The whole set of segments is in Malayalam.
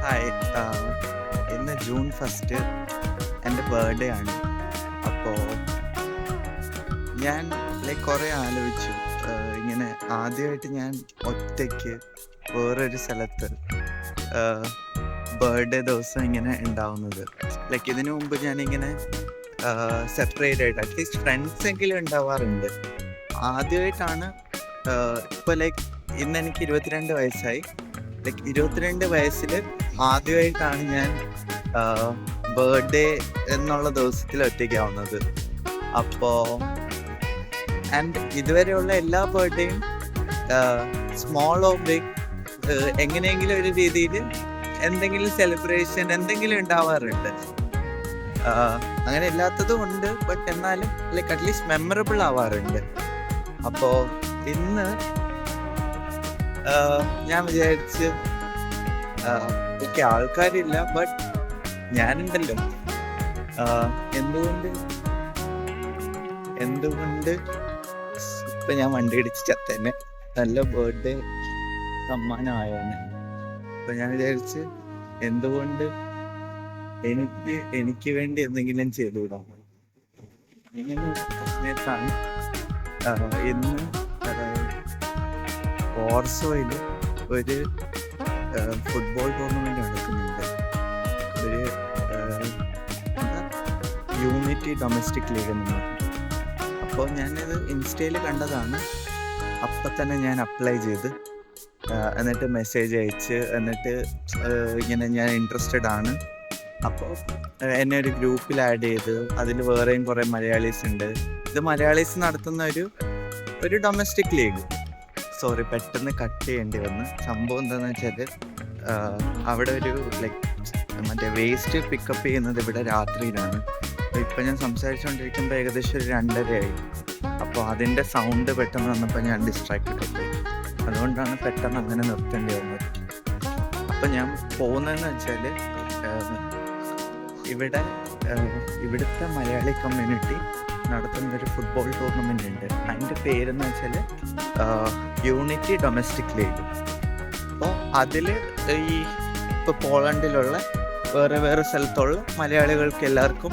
ഹായ്. ആഹ്, ഇന്ന് ജൂൺ 1 എൻ്റെ ബർത്ത്ഡേ ആണ്. അപ്പോൾ ഞാൻ കുറേ ആലോചിച്ചു. ഇങ്ങനെ ആദ്യമായിട്ട് ഞാൻ ഒറ്റയ്ക്ക് വേറൊരു സ്ഥലത്ത് ബർത്ത്ഡേ ദിവസം ഇങ്ങനെ ഉണ്ടാവുന്നത്. ഇതിനു മുമ്പ് ഞാനിങ്ങനെ സെപ്പറേറ്റ് ആയിട്ട് അറ്റ്ലീസ്റ്റ് ഫ്രണ്ട്സ് എങ്കിലും ഉണ്ടാവാറുണ്ട്. ആദ്യമായിട്ടാണ് ഇപ്പോൾ ഇന്ന് എനിക്ക് 22 വയസ്സായി. 22 വയസ്സിൽ ആദ്യമായിട്ടാണ് ഞാൻ ബർത്ത്ഡേ എന്നുള്ള ദിവസത്തിൽ ഒറ്റയ്ക്കാവുന്നത്. അപ്പോൾ ഇതുവരെയുള്ള എല്ലാ ബർത്ത്ഡേയും സ്മോൾ ഓർ ബിഗ് എങ്ങനെയെങ്കിലും ഒരു രീതിയിൽ എന്തെങ്കിലും സെലിബ്രേഷൻ എന്തെങ്കിലും ഉണ്ടാവാറുണ്ട്. അങ്ങനെ ഇല്ലാത്തതും ഉണ്ട്, ബട്ട് എന്നാലും അറ്റ്ലീസ്റ്റ് മെമ്മറബിൾ ആവാറുണ്ട്. അപ്പോൾ ഇന്ന് ഞാൻ വിചാരിച്ച് എനിക്ക് ആൾക്കാരില്ല, ബട്ട് ഞാനുണ്ടല്ലോ. എന്തുകൊണ്ട് ഇപ്പൊ ഞാൻ വണ്ടി ഇടിച്ച് ചത്തന്നെ നല്ല ബർത്ത്ഡേ സമ്മാനമായാണ്. അപ്പൊ ഞാൻ വിചാരിച്ച് എന്തുകൊണ്ട് എനിക്ക് വേണ്ടി എന്തെങ്കിലും ചെയ്തുകൂടാം. ഇങ്ങനെ സമയത്താണ് ഇന്ന് വാർസോയിൽ ഒരു ഫുട്ബോൾ ടൂർണമെന്റ് നടക്കുന്നുണ്ട്. ഒരു യൂണിറ്റി ഡൊമസ്റ്റിക് ലീഗ് എന്ന്. അപ്പോൾ ഞാനിത് ഇൻസ്റ്റയിൽ കണ്ടതാണ്. അപ്പം തന്നെ ഞാൻ അപ്ലൈ ചെയ്ത് എന്നിട്ട് മെസ്സേജ് അയച്ച് എന്നിട്ട് ഇങ്ങനെ ഞാൻ ഇൻട്രസ്റ്റഡ് ആണ്. അപ്പോൾ എന്നെ ഒരു ഗ്രൂപ്പിൽ ആഡ് ചെയ്ത് അതിൽ വേറെയും കുറേ മലയാളീസ് ഉണ്ട്. ഇത് മലയാളീസ് നടത്തുന്ന ഒരു ഡൊമസ്റ്റിക് ലീഗ്. സോറി, പെട്ടെന്ന് കട്ട് ചെയ്യേണ്ടി വന്നു. സംഭവം എന്താണെന്ന് വെച്ചാൽ അവിടെ ഒരു മറ്റേ വേസ്റ്റ് പിക്കപ്പ് ചെയ്യുന്നത് ഇവിടെ രാത്രിയിലാണ്. അപ്പോൾ ഇപ്പം ഞാൻ സംസാരിച്ചുകൊണ്ടിരിക്കുമ്പോൾ ഏകദേശം ഒരു 2:30 അപ്പോൾ അതിൻ്റെ സൗണ്ട് പെട്ടെന്ന് വന്നപ്പോൾ ഞാൻ ഡിസ്ട്രാക്റ്റഡ് ആയിപ്പോയി. അതുകൊണ്ടാണ് പെട്ടെന്ന് അങ്ങനെ നിർത്തേണ്ടി വന്നത്. അപ്പം ഞാൻ പോകുന്നതെന്ന് വെച്ചാൽ ഇവിടുത്തെ മലയാളി കമ്മ്യൂണിറ്റി നടത്തുന്നൊരു ഫുട്ബോൾ ടൂർണമെൻ്റ് ഉണ്ട്. അതിൻ്റെ പേരെന്ന് വെച്ചാൽ യൂണിറ്റി ഡൊമസ്റ്റിക് ലീഗ്. അപ്പോൾ അതിൽ ഇപ്പോൾ പോളണ്ടിലുള്ള വേറെ സ്ഥലത്തുള്ള മലയാളികൾക്ക് എല്ലാവർക്കും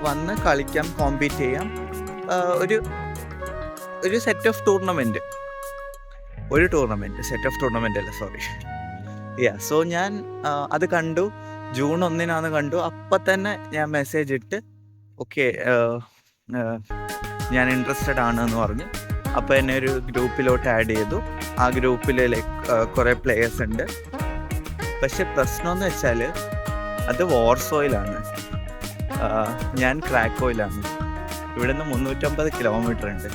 വന്ന് കളിക്കാം, കോമ്പീറ്റ് ചെയ്യാം. ഒരു set of tournament set of tournament അല്ല, സോറി. സോ ഞാൻ അത് കണ്ടു. ജൂൺ 1 കണ്ടു. അപ്പം തന്നെ ഞാൻ മെസ്സേജ് ഇട്ട് ഓക്കെ ഞാൻ ഇൻട്രസ്റ്റഡ് ആണെന്ന് പറഞ്ഞു. അപ്പോൾ എന്നെ ഒരു ഗ്രൂപ്പിലോട്ട് ആഡ് ചെയ്തു. ആ ഗ്രൂപ്പിൽ കുറേ പ്ലേയേഴ്സ് ഉണ്ട്. പക്ഷെ പ്രശ്നമെന്ന് വെച്ചാൽ അത് വാർസോയിലാണ്, ഞാൻ ക്രാക്കോയിലാണ്. ഇവിടുന്ന് 350 കിലോമീറ്റർ ഉണ്ട്.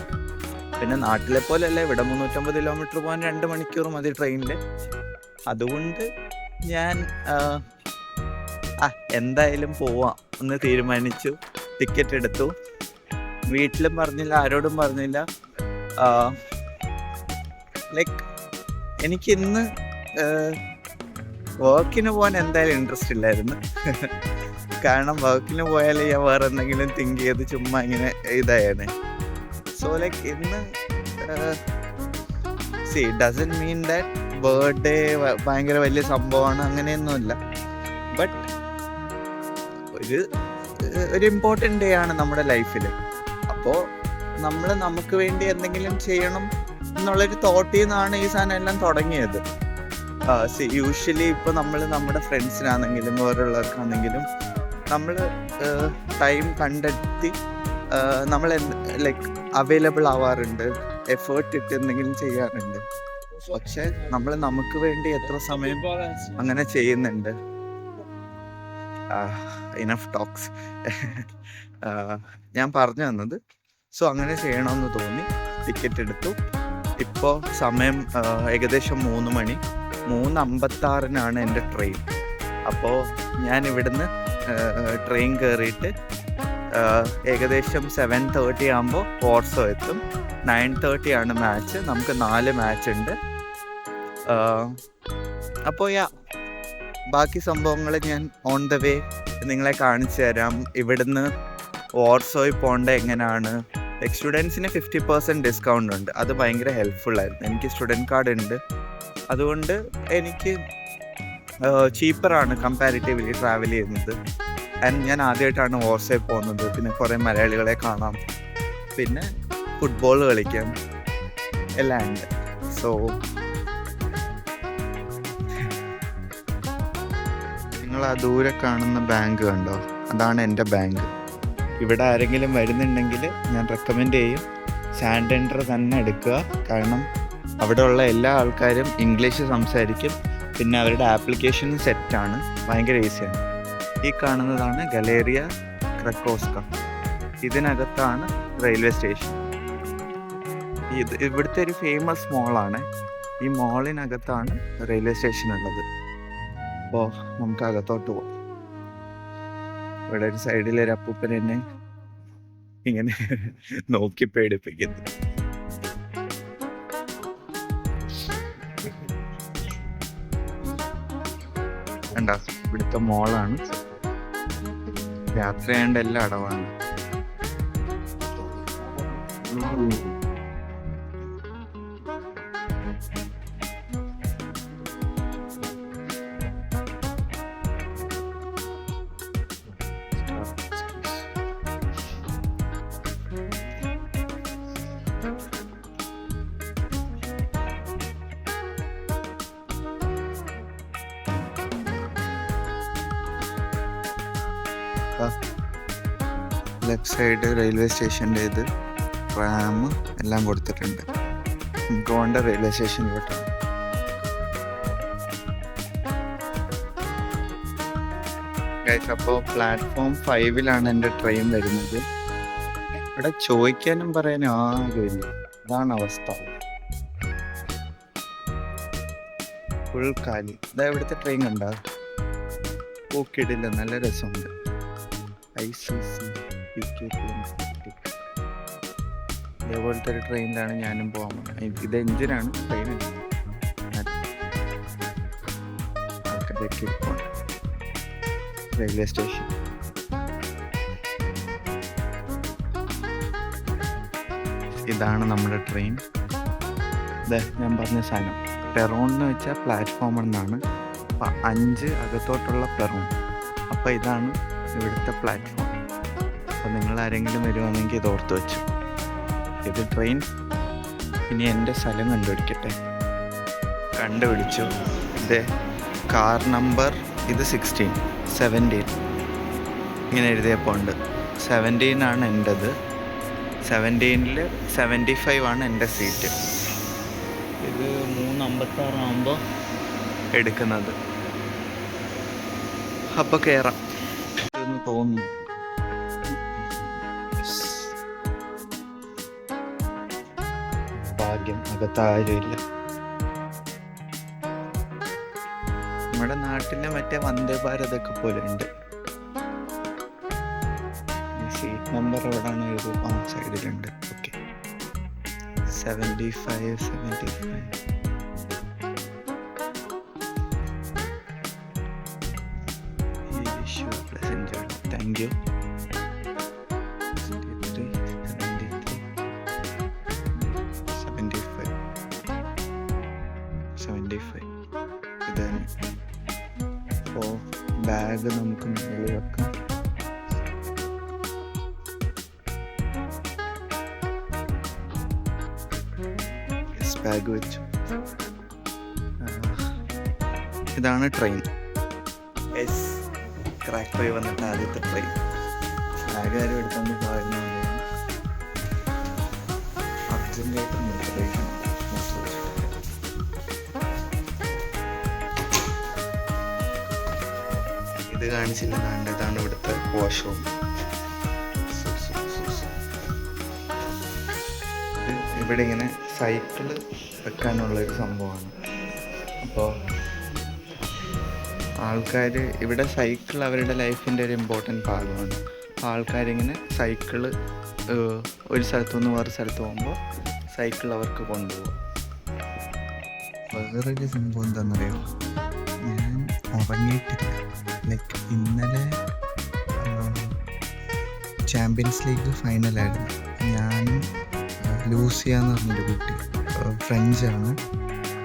പിന്നെ നാട്ടിലെ പോലെയല്ല, ഇവിടെ 350 കിലോമീറ്റർ പോകാൻ 2 മണിക്കൂർ മതി ട്രെയിനിൽ. അതുകൊണ്ട് ഞാൻ എന്തായാലും പോവാം എന്ന് തീരുമാനിച്ചു. ടിക്കറ്റ് എടുത്തു. വീട്ടിലും പറഞ്ഞില്ല, ആരോടും പറഞ്ഞില്ല. എനിക്കിന്ന് വർക്കിന് പോകാൻ എന്തായാലും ഇൻട്രസ്റ്റ് ഇല്ലായിരുന്നു. കാരണം വർക്കിന് പോയാൽ ഞാൻ വേറെ എന്തെങ്കിലും തിങ്ക് ചെയ്ത് ചുമ്മാ ഇങ്ങനെ ഇതായാണ്. സോ ഇന്ന് ഡസൻറ്റ് മീൻ ദാറ്റ് ബർത്ത്ഡേ ഭയങ്കര വലിയ സംഭവമാണ്, അങ്ങനെയൊന്നുമില്ല. ബട്ട് ഒരു ഇമ്പോർട്ടൻ്റ് ഡേ ആണ് നമ്മുടെ ലൈഫിൽ. അപ്പോൾ നമുക്ക് വേണ്ടി എന്തെങ്കിലും ചെയ്യണം എന്നുള്ളൊരു തോട്ടിൽ നിന്നാണ് ഈ സാധനം എല്ലാം തുടങ്ങിയത്. യൂഷ്വലി ഇപ്പോൾ നമ്മൾ നമ്മുടെ ഫ്രണ്ട്സിനാണെങ്കിലും വേറെയുള്ളവർക്കാണെങ്കിലും നമ്മൾ ടൈം കണ്ടെത്തി നമ്മൾ അവൈലബിൾ ആവാറുണ്ട്, എഫേർട്ട് ഇട്ട് എന്തെങ്കിലും ചെയ്യാറുണ്ട്. പക്ഷെ നമ്മൾ നമുക്ക് വേണ്ടി എത്ര സമയം അങ്ങനെ ചെയ്യുന്നുണ്ട്? Enough talks. ഞാൻ പറഞ്ഞു തന്നത്. സോ അങ്ങനെ ചെയ്യണമെന്ന് തോന്നി. ടിക്കറ്റ് എടുത്തു. ഇപ്പോൾ സമയം ഏകദേശം 3 മണി. 3:56 എൻ്റെ ട്രെയിൻ. അപ്പോൾ ഞാൻ ഇവിടുന്ന് ട്രെയിൻ കയറിയിട്ട് ഏകദേശം 7:30 ആകുമ്പോൾ വാർസോ എത്തും. 9:30 മാച്ച്. നമുക്ക് 4 മാച്ച് ഉണ്ട്. അപ്പോൾ ബാക്കി സംഭവങ്ങൾ ഞാൻ ഓൺ ദ വേ നിങ്ങളെ കാണിച്ചു തരാം. ഇവിടുന്ന് വാർസോയിൽ പോകേണ്ട എങ്ങനെയാണ്. സ്റ്റുഡൻസിന് 50% ഡിസ്കൗണ്ട് ഉണ്ട്. അത് ഭയങ്കര ഹെൽപ്ഫുള്ളായിരുന്നു. എനിക്ക് സ്റ്റുഡൻറ്റ് കാർഡ് ഉണ്ട്. അതുകൊണ്ട് എനിക്ക് ചീപ്പറാണ് കമ്പാരിറ്റീവ്ലി ട്രാവൽ ചെയ്യുന്നത്. ആൻഡ് ഞാൻ ആദ്യമായിട്ടാണ് വാർസയിൽ പോകുന്നത്. പിന്നെ കുറേ മലയാളികളെ കാണാം, പിന്നെ ഫുട്ബോൾ കളിക്കാം, എല്ലാം ഉണ്ട്. സോ നിങ്ങൾ ആ ദൂരെ കാണുന്ന ബാങ്ക് കണ്ടോ? അതാണ് എൻ്റെ ബാങ്ക്. ഇവിടെ ആരെങ്കിലും വരുന്നുണ്ടെങ്കിൽ ഞാൻ റെക്കമെൻഡ് ചെയ്യും സാൻഡൻഡർ തന്നെ എടുക്കുക. കാരണം അവിടെയുള്ള എല്ലാ ആൾക്കാരും ഇംഗ്ലീഷ് സംസാരിക്കും. പിന്നെ അവരുടെ ആപ്ലിക്കേഷൻ സെറ്റാണ്, ഭയങ്കര ഈസിയാണ്. ഈ കാണുന്നതാണ് ഗലേറിയ ക്രക്കോസ്ക. ഇതിനകത്താണ് റെയിൽവേ സ്റ്റേഷൻ. ഇവിടുത്തെ ഒരു ഫേമസ് മോളാണ്. ഈ മോളിനകത്താണ് റെയിൽവേ സ്റ്റേഷൻ ഉള്ളത്. അപ്പോൾ നമുക്ക് അകത്തോട്ട് പോകാം. ഇവിടെ ഒരു സൈഡിലൊരു അപ്പൂപ്പൻ എന്നെ ഇങ്ങനെ നോക്കി പേടിപ്പിക്കുന്നു. കണ്ടോ, ഇവിടുത്തെ മോളാണ്. യാത്ര ചെയ്യേണ്ട എല്ലാ അടവാണ്. ലെഫ്റ്റ് സൈഡ് റെയിൽവേ സ്റ്റേഷൻ്റെ ഇത് ട്രാം എല്ലാം കൊടുത്തിട്ടുണ്ട്. നമുക്ക് പോകേണ്ട റെയിൽവേ സ്റ്റേഷനിലോട്ടാണ്. ഗൈസ്, അപ്പോൾ പ്ലാറ്റ്ഫോം 5-ലാണ് എൻ്റെ ട്രെയിൻ വരുന്നത്. ഇവിടെ ചോദിക്കാനും പറയാനും ആരുമില്ല. അതാണ് അവസ്ഥ. ഫുൾ കാലി. ഇതാ ഇവിടുത്തെ ട്രെയിൻ കണ്ടാ പോക്കിടില്ല, നല്ല രസമുണ്ട്. ഇതേപോലത്തെ ഒരു ട്രെയിനിലാണ് ഞാനും പോകാൻ പോകുന്നത്. ഇത് എഞ്ചിനാണ്, ട്രെയിനല്ല. ആൾക്കാരൊക്കെ ഇരിപ്പുണ്ട്. Railway station. ഇതാണ് നമ്മുടെ ട്രെയിൻ. ഞാൻ പറഞ്ഞ സാധനം പെറോൺ എന്ന് വെച്ചാൽ പ്ലാറ്റ്ഫോം എന്നാണ്. 5 അകത്തോട്ടുള്ള പെറോൺ. അപ്പോൾ ഇതാണ് ഇവിടുത്തെ പ്ലാറ്റ്ഫോം. അപ്പോൾ നിങ്ങൾ ആരെങ്കിലും വരുവാണെങ്കിൽ ഇത് ഓർത്ത് വെച്ചു. ഇത് ട്രെയിൻ. ഇനി എൻ്റെ സ്ഥലം കണ്ടുപിടിച്ചു. ഇത് കാർ നമ്പർ ഇത് 16, 17 ഇങ്ങനെ എഴുതിയപ്പോൾ ഉണ്ട്. 17 എൻ്റെത്. 17-ൽ 75 എൻ്റെ സീറ്റ്. ഇത് 3:56 എടുക്കുന്നത്. അപ്പോൾ കയറാം എന്ന് തോന്നുന്നു. ഭാഗ്യം, അകത്ത് ആരുമില്ല. നമ്മുടെ നാട്ടിലെ മറ്റേ വന്ദേ ഭാരതൊക്കെ പോലെ ഉണ്ട്. സീറ്റ് നമ്പർ എവിടെയാണ് എഴുതും? സൈഡിലുണ്ട്. ഓക്കെ, 75. Thank you. 75 ഇത് തന്നെ. അപ്പോൾ ബാഗ് നമുക്ക് മുകളിൽ വെക്കാം. ബാഗ് വെച്ചു. ഇതാണ് ട്രെയിൻ. ക്രാക്ക് പോയി വന്നിട്ട് ആദ്യത്തെ ട്രെയിൻ. ബാഗാരും എടുത്തുകൊണ്ട് പോയിരുന്നു. അർജൻറ്റായിട്ട് മൂത്രയിക്കണം. ഇത് കാണിച്ചില്ല. ഇതാണ് ഇവിടുത്തെ വാഷ്റൂം. ഇവിടെ ഇങ്ങനെ സൈക്കിള് വെക്കാനുള്ളൊരു സംഭവമാണ്. അപ്പോൾ ആൾക്കാർ ഇവിടെ സൈക്കിൾ അവരുടെ ലൈഫിൻ്റെ ഒരു ഇമ്പോർട്ടൻറ്റ് ഭാഗമാണ്. ആൾക്കാരിങ്ങനെ സൈക്കിള് ഒരു സ്ഥലത്തു നിന്ന് വേറെ സ്ഥലത്ത് പോകുമ്പോൾ സൈക്കിൾ അവർക്ക് കൊണ്ടുപോകും. വേറൊരു സംഭവം എന്താണെന്നറിയോ? ഞാൻ ഉറങ്ങിയിട്ടില്ല. ലൈക്ക് ഇന്നലെ ചാമ്പ്യൻസ് ലീഗ് ഫൈനലായിരുന്നു. ഞാനും ലൂസിയ എന്ന് പറഞ്ഞൊരു കുട്ടി, ഫ്രഞ്ചാണ്.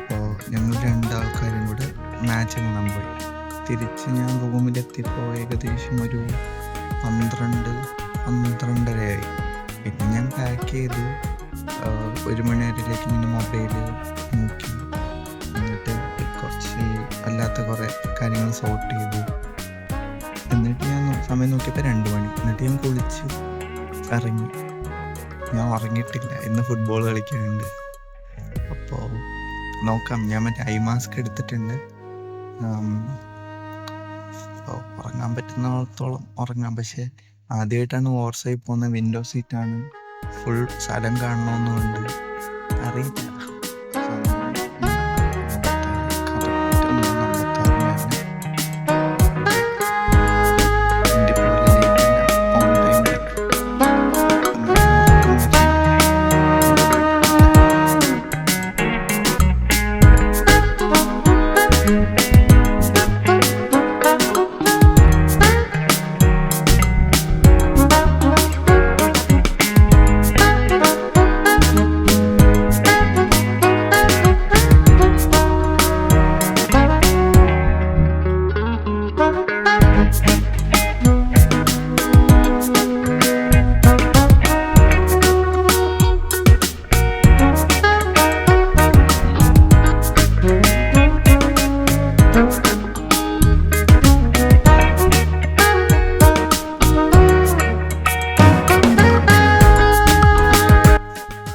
അപ്പോൾ ഞങ്ങൾ 2 ആൾക്കാരും കൂടെ മാച്ച് കാണാൻ പോയി. തിരിച്ച് ഞാൻ റൂമിലെത്തിയപ്പോൾ ഏകദേശം ഒരു 12-12:30 പിന്നെ ഞാൻ പാക്ക് ചെയ്തു. 1 മണി വരെയിലേക്ക് ഇങ്ങനെ മൊബൈൽ നോക്കി, എന്നിട്ട് കുറച്ച് അല്ലാത്ത കുറേ കാര്യങ്ങൾ സോർട്ട് ചെയ്തു. എന്നിട്ട് ഞാൻ സമയം നോക്കിയപ്പോൾ 2 മണി. എന്നിട്ട് ഞാൻ കുളിച്ച് ഇറങ്ങി. ഞാൻ ഉറങ്ങിയിട്ടില്ല, ഇന്ന് ഫുട്ബോൾ കളിക്കാനുണ്ട്. അപ്പോൾ നോക്കാം, ഞാൻ മറ്റേ ഐ മാസ്ക് എടുത്തിട്ടുണ്ട്. അപ്പോൾ ഉറങ്ങാൻ പറ്റുന്നിടത്തോളം ഉറങ്ങാം. പക്ഷേ ആദ്യമായിട്ടാണ് വാർസോയിൽ പോകുന്നത്. വിൻഡോ സീറ്റാണ്, ഫുൾ സ്ഥലം കാണണമെന്നുണ്ട്. അറിയില്ല.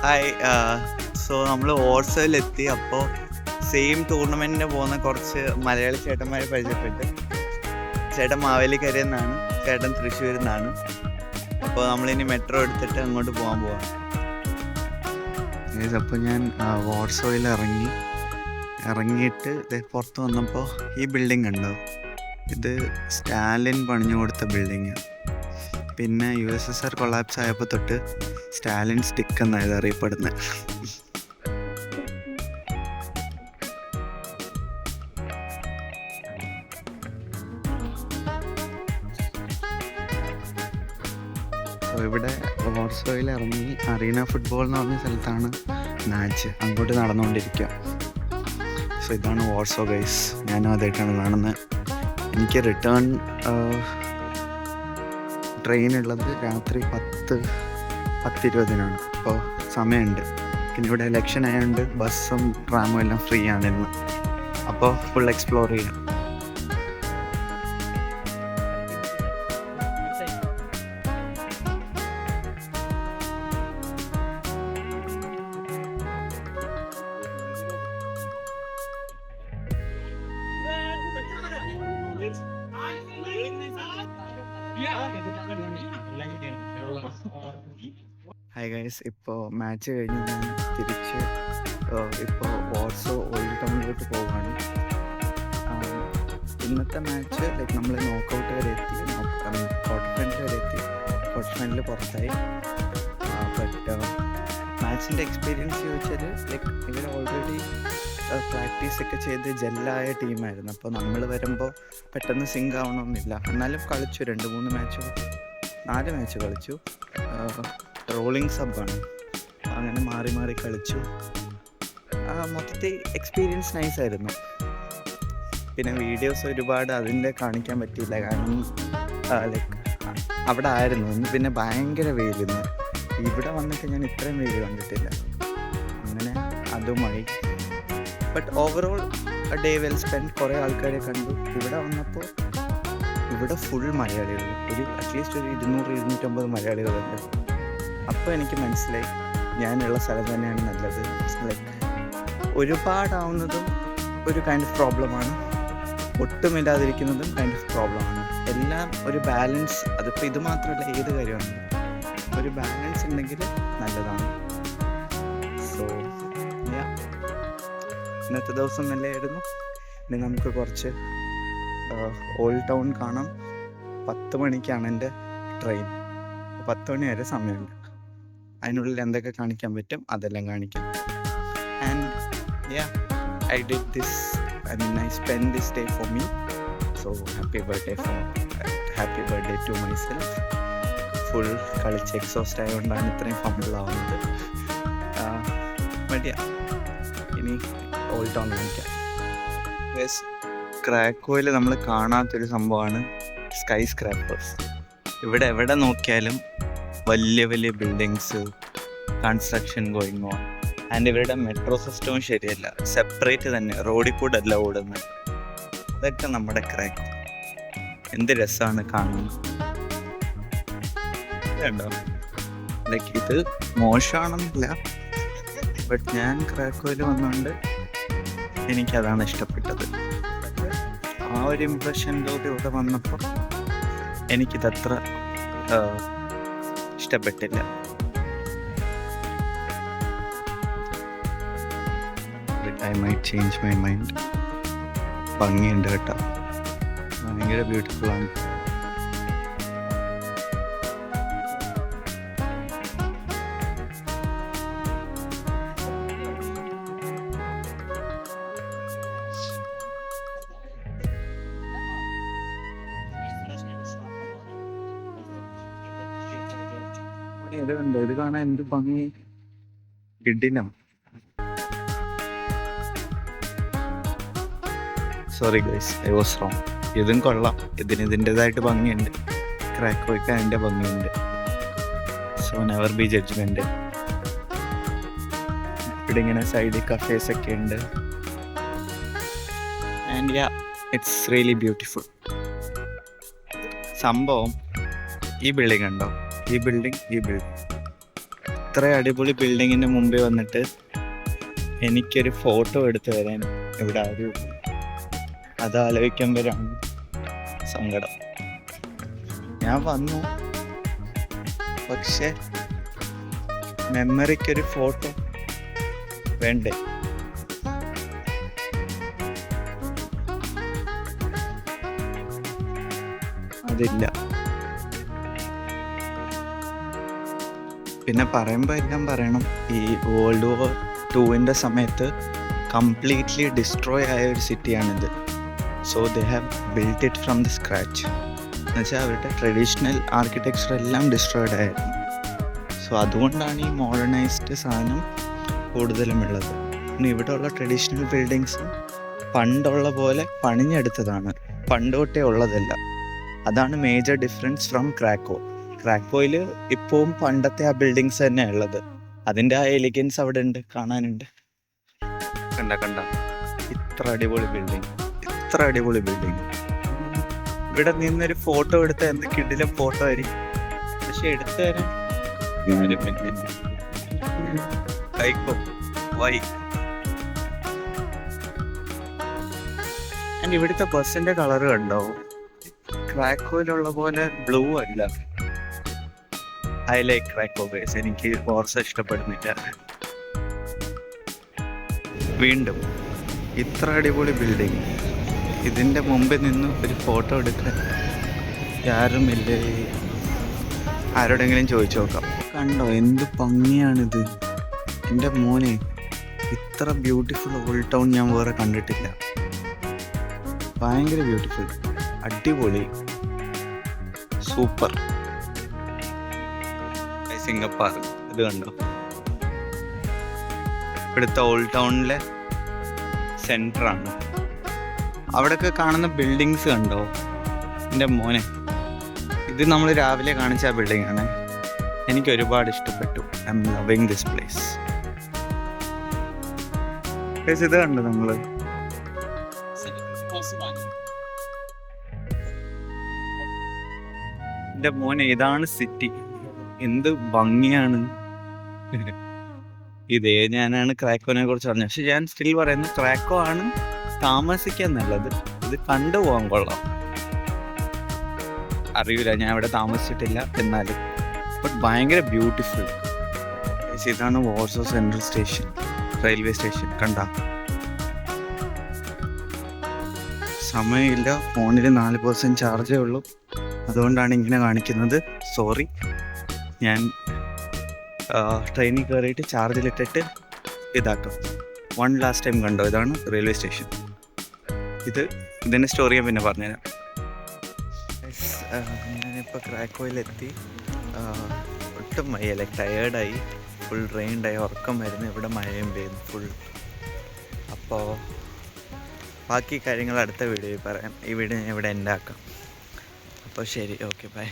ഹായ്, സോ നമ്മൾ വാർസോയിലെത്തി. അപ്പോൾ സെയിം ടൂർണമെൻറ്റിന് പോകുന്ന കുറച്ച് മലയാളി ചേട്ടന്മാരെ പരിചയപ്പെട്ട്. ചേട്ടൻ മാവേലിക്കരയിൽ നിന്നാണ്, ചേട്ടൻ തൃശ്ശൂരിൽ നിന്നാണ്. അപ്പോൾ നമ്മളിനി മെട്രോ എടുത്തിട്ട് അങ്ങോട്ട് പോകാൻ പോവാണ്. അപ്പോൾ ഞാൻ വാർസോയിൽ ഇറങ്ങിയിട്ട് പുറത്ത് വന്നപ്പോൾ ഈ ബിൽഡിംഗ് ഉണ്ടോ, ഇത് സ്റ്റാലിൻ പണിഞ്ഞു കൊടുത്ത ബിൽഡിങ്ങാണ്. പിന്നെ USSR കൊളാപ്സ് ആയപ്പോൾ തൊട്ട് സ്റ്റാലിൻ സ്റ്റിക്ക് എന്നാണ് ഇത് അറിയപ്പെടുന്നത്. ഇവിടെ വാർസോയിൽ ഇറങ്ങി അറീന ഫുട്ബോൾ എന്ന് പറഞ്ഞ സ്ഥലത്താണ് മാച്ച്, അങ്ങോട്ട് നടന്നുകൊണ്ടിരിക്കുക. സോ ഇതാണ് വാർസോ ഗൈസ്, ഞാനും അതായിട്ടാണ് കാണുന്നത്. എനിക്ക് റിട്ടേൺ ട്രെയിൻ ഉള്ളത് രാത്രി 10:20 അപ്പോൾ സമയമുണ്ട്. പിന്നെ ഇവിടെ ഇലക്ഷൻ ആയതുകൊണ്ട് ബസ്സും ട്രാമും എല്ലാം ഫ്രീ ആണ് ഇന്ന്. അപ്പോൾ ഫുൾ എക്സ്പ്ലോർ ചെയ്യാം. ഹായ് ഗൈസ്, ഇപ്പോൾ മാച്ച് കഴിഞ്ഞ് ഞാൻ തിരിച്ച് ഇപ്പോൾ വാർസോ ഓൾഡ് ടൗണിലോട്ട് പോവുകയാണ്. ഇന്നത്തെ മാച്ച് ലൈക്ക് നമ്മൾ നോക്കൗട്ട് വരെ എത്തി, ക്വാർട്ടർ ഫൈനൽ വരെ എത്തി. ക്വാർട്ടർ ഫൈനലിൽ പുറത്തായി. ബട്ട് മാച്ചിൻ്റെ എക്സ്പീരിയൻസ് ചോദിച്ചാൽ ലൈക്ക് ഇവർ ഓൾറെഡി പ്രാക്ടീസൊക്കെ ചെയ്ത് ജെല്ലായ ടീമായിരുന്നു. അപ്പോൾ നമ്മൾ വരുമ്പോൾ പെട്ടെന്ന് സിങ്ക് ആവണമെന്നില്ല. എന്നാലും കളിച്ചു 2-3 മാച്ച്, 4 മാച്ച് കളിച്ചു. റോളിംഗ് സബ്ബാണ്, അങ്ങനെ മാറി മാറി കളിച്ചു. മൊത്തത്തിൽ എക്സ്പീരിയൻസ് നൈസായിരുന്നു. പിന്നെ വീഡിയോസ് ഒരുപാട് അതിൻ്റെ കാണിക്കാൻ പറ്റിയില്ല, കാരണം ലൈക്ക് അവിടെ ആയിരുന്നു. ഇന്ന് പിന്നെ ഭയങ്കര വെയിലിന്ന്. ഇവിടെ വന്നിട്ട് ഞാൻ ഇത്രയും വെയിൽ കണ്ടിട്ടില്ല. അങ്ങനെ അതുമായി. But overall day well spend. കുറേ ആൾക്കാരെ കണ്ടു. ഇവിടെ വന്നപ്പോൾ ഇവിടെ ഫുൾ മലയാളികൾ, അറ്റ്ലീസ്റ്റ് ഒരു 200-250 മലയാളികളുണ്ട്. അപ്പോൾ എനിക്ക് മനസ്സിലായി ഞാനുള്ള സ്ഥലം തന്നെയാണ് നല്ലത്. ലൈക്ക് ഒരുപാടാവുന്നതും ഒരു കൈൻഡ് ഓഫ് പ്രോബ്ലമാണ്, ഒട്ടുമില്ലാതിരിക്കുന്നതും കൈൻഡ് ഓഫ് പ്രോബ്ലമാണ്. എല്ലാം ഒരു ബാലൻസ്. അതിപ്പോൾ ഇത് മാത്രമല്ല, ഏത് കാര്യമാണ് ഒരു ബാലൻസ് ഉണ്ടെങ്കിൽ നല്ലതാണ്. സോ ഇന്നത്തെ ദിവസം നല്ലതായിരുന്നു. ഇനി നമുക്ക് കുറച്ച് ഓൾഡ് ടൗൺ കാണാം. 10 മണിക്കാണ് എൻ്റെ ട്രെയിൻ. 10 മണി വരെ സമയമുണ്ട്. അതിനുള്ളിൽ എന്തൊക്കെ കാണിക്കാൻ പറ്റും അതെല്ലാം കാണിക്കാം. And I did this and I spent this day for me. So happy birthday to myself. Full കളിച്ച് എക്സോസ്റ്റ് ആയതുകൊണ്ടാണ് ഇത്രയും ഫംബിൾ ആവുന്നത്. ഇനി ഓൾഡ് ടൗൺ കാണിക്കാം. ക്രാക്കോയിൽ നമ്മൾ കാണാത്തൊരു സംഭവമാണ് സ്കൈ സ്ക്രാപ്പേഴ്സ്. ഇവിടെ എവിടെ നോക്കിയാലും വലിയ വലിയ buildings, construction going on. And ഇവരുടെ മെട്രോ സിസ്റ്റവും ശരിയല്ല, സെപ്പറേറ്റ് തന്നെ, റോഡിൽ കൂടെ അല്ല ഓടുന്നത്. അതൊക്കെ നമ്മുടെ ക്രാക്കോ. എന്ത് രസമാണ് കാണാൻ. കണ്ടോ, ലൈക്ക് ഇത് മോശമാണെന്നില്ല, ബട്ട് ഞാൻ ക്രാക്കോയിൽ വന്നുകൊണ്ട് എനിക്കതാണ് ഇഷ്ടപ്പെട്ടത്. ആ ഒരു ഇംപ്രഷനിലൂടെ ഇവിടെ വന്നപ്പോൾ എനിക്കിതത്ര ഇഷ്ടപ്പെട്ടില്ല. I might change my mind. ഭംഗിയുണ്ട് കേട്ടോ, ഭയങ്കര ബ്യൂട്ടിഫുൾ ആണ്. ഇത് കാണാൻ എന്ത് ഭംഗി, കിടിലം. Sorry guys, I was wrong. ഇതും കൊള്ളാം, ഇതിൻ്റെതായിട്ട് ഭംഗിയുണ്ട്. ക്രാക്കോയ്ക്ക് അതിൻ്റെ ഭംഗിയുണ്ട്. So never be judgement. ഇവിടെ ഇങ്ങനെ സൈഡിൽ കഫേസ് ഒക്കെ ഉണ്ട്. And yeah, it's really beautiful. സംഭവം ഈ ബിൽഡിംഗ് ഉണ്ടോ, ഈ ബിൽഡിംഗ് ഇത്ര അടിപൊളി ബിൽഡിങ്ങിൻ്റെ മുമ്പിൽ വന്നിട്ട് എനിക്കൊരു ഫോട്ടോ എടുത്ത് തരാൻ ഇവിടെ ആരും. അത് ആലോചിക്കുമ്പോഴാണ് സങ്കടം. ഞാൻ വന്നു, പക്ഷെ മെമ്മറിക്കൊരു ഫോട്ടോ വേണ്ടേ? അതില്ല. പിന്നെ പറയുമ്പോൾ എല്ലാം പറയണം, ഈ വേൾഡ് വാർ 2 സമയത്ത് കംപ്ലീറ്റ്ലി ഡിസ്ട്രോയ് ആയ ഒരു സിറ്റിയാണിത്. So they have built it from the scratch. എന്നുവെച്ചാൽ അവരുടെ ട്രഡീഷണൽ ആർക്കിടെക്ചർ എല്ലാം ഡിസ്ട്രോയിഡ് ആയിരുന്നു. സോ അതുകൊണ്ടാണ് ഈ മോഡേണൈസ്ഡ് സാധനം കൂടുതലും ഉള്ളത്. പിന്നെ ഇവിടെ ഉള്ള ട്രഡീഷണൽ ബിൽഡിങ്സ് പണ്ടുള്ള പോലെ പണിഞ്ഞെടുത്തതാണ്, പണ്ട് തൊട്ടേ ഉള്ളതല്ല. അതാണ് മേജർ ഡിഫറൻസ് ഫ്രം ക്രാക്കോ. ക്രാക്കോയിൽ ഇപ്പോഴും പണ്ടത്തെ ആ ബിൽഡിങ്സ് തന്നെ ഉള്ളത്. അതിൻ്റെ ആ എലിഗൻസ് അവിടെ ഉണ്ട്, കാണാനുണ്ട്. കണ്ട ഇത്ര അടിപൊളി ബിൽഡിങ്. ഇവിടെ നിന്നൊരു ഫോട്ടോ എടുത്ത എന്ത് കിടിലം ഫോട്ടോ ആയിരിക്കും. പക്ഷെ എടുത്തു തരാൻ കൈക്കോ വൈ. ആൻഡ് ഇവിടുത്തെ ബസ്സിന്റെ കളർ കണ്ടോ, ക്രാക്കോയിലുള്ള പോലെ ബ്ലൂ അല്ല. I like Krakow guys. എനിക്ക് ഫോർസ ഇഷ്ടപ്പെടുന്നില്ല. വീണ്ടും ഇത്ര അടിപൊളി ബിൽഡിങ്, ഇതിൻ്റെ മുമ്പിൽ നിന്ന് ഒരു ഫോട്ടോ എടുക്കാൻ ആരുമില്ലേ? ആരോടെങ്കിലും ചോദിച്ചു നോക്കാം. കണ്ടോ എന്ത് ഭംഗിയാണിത്. എൻ്റെ മോനെ, ഇത്ര ബ്യൂട്ടിഫുൾ ഓൾഡ് ടൗൺ ഞാൻ വേറെ കണ്ടിട്ടില്ല. ഭയങ്കര ബ്യൂട്ടിഫുൾ, അടിപൊളി, സൂപ്പർ. സിംഗപ്പാർ ഇത് കണ്ടോ, ഇവിടുത്തെ ഓൾഡ് ടൗണിലെ സെൻറ്ററാണ്. അവിടെയൊക്കെ കാണുന്ന ബിൽഡിങ്സ് കണ്ടോ എൻ്റെ മോനെ. ഇത് നമ്മൾ രാവിലെ കാണിച്ച ആ ബിൽഡിംഗ് ആണ്. എനിക്ക് ഒരുപാട് ഇഷ്ടപ്പെട്ടു. I M loving this place. ഇത് കണ്ടോ നമ്മള്, എൻ്റെ മോനെ, ഇതാണ് സിറ്റി. എന്ത് ഭംഗിയാണ്. ഇതേ ഞാനാണ് ക്രാക്കോനെ കുറിച്ച് പറഞ്ഞത്. പക്ഷെ ഞാൻ സ്റ്റിൽ പറയുന്നു, ക്രാക്കോ ആണ് താമസിക്കാൻ നല്ലത്. ഇത് കണ്ടുപോകാൻ കൊള്ളാം. അറിയില്ല, ഞാൻ ഇവിടെ താമസിച്ചിട്ടില്ല, എന്നാലും ബട്ട് ഭയങ്കര ബ്യൂട്ടിഫുൾ. ഇതാണ് Warsaw central station, railway station. കണ്ട, സമയമില്ല, ഫോണിൽ 4% ചാർജേ ഉള്ളൂ. അതുകൊണ്ടാണ് ഇങ്ങനെ കാണിക്കുന്നത്. സോറി. ഞാൻ ട്രെയിനിൽ കയറിയിട്ട് ചാർജിലിട്ടിട്ട് ഇതാക്കും. വൺ ലാസ്റ്റ് ടൈം കണ്ടോ, ഇതാണ് റെയിൽവേ സ്റ്റേഷൻ. ഇതിൻ്റെ സ്റ്റോറി ഞാൻ പിന്നെ പറഞ്ഞുതരാം. ഞാനിപ്പോൾ ക്രാക്കോയിലെത്തി. ഒട്ടും മഴ, ലൈക്ക് ടയേർഡായി, ഫുൾ റെയിൻഡായി, ഉറക്കം വരുന്നു. ഇവിടെ മഴയും പെയ്യുന്നു ഫുൾ. അപ്പോൾ ബാക്കി കാര്യങ്ങൾ അടുത്ത വീഡിയോയിൽ പറയാം. ഈ വീഡിയോ ഞാൻ ഇവിടെ എൻഡ് ആക്കാം. അപ്പോൾ ശരി, ഓക്കെ, ബൈ.